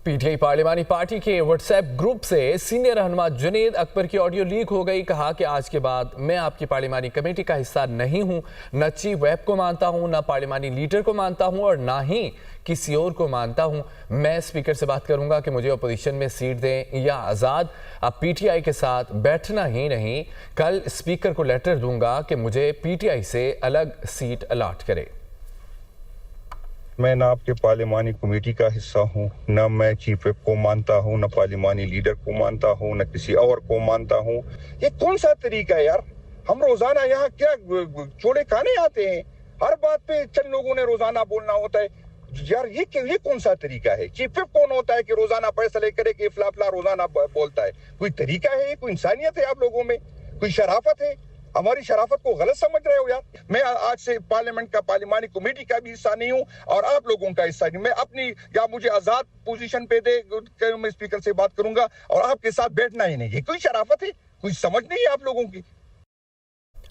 P T I पार्लिमानी party के WhatsApp group से senior रहनुमा जुनेद अकबर की ऑडियो लीक हो गई। कहा कि आज के बाद मैं आपकी पार्लिमानी कमेटी का हिस्सा नहीं हूं, न चीफ व्हिप को मानता हूं, न पार्लिमानी लीडर को मानता हूं और ना ही किसी और को मानता हूं। मैं स्पीकर से बात करूंगा कि मुझे अपोजिशन में सीट दें या आज़ाद। अब पीटीआई के साथ बैठना ही नहीं, कल स्पीकर को लेटर दूंगा कि मुझे पीटीआई से अलग सीट अलॉट करे। मैं ना आपके पार्लिमानी कमेटी का हिस्सा हूँ, न मैं चीफ व्हिप को मानता हूँ, न पार्लिमानी लीडर को मानता हूँ, न किसी और को मानता हूँ। ये कौन सा तरीका है यार? हम रोजाना यहाँ क्या चोड़े खाने आते हैं? हर बात पे चंद लोगों ने रोजाना बोलना होता है यार। ये कौन सा तरीका है? चीफ व्हिप कौन होता है कि रोजाना फैसले करे कि फला रोजाना बोलता है? कोई तरीका है? कोई इंसानियत है आप लोगों में? कोई शराफत है? हमारी शराफत को गलत समझ रहे हो यार? मैं आज से पार्लियामेंट का पार्लिमानी कमेटी का भी हिस्सा नहीं हूं और आप लोगों का हिस्सा नहीं। मैं अपनी या मुझे आजाद पोजीशन पे दे, मैं स्पीकर से बात करूंगा और आपके साथ बैठना ही नहीं। ये कोई शराफत है? कोई समझ नहीं है आप लोगों की?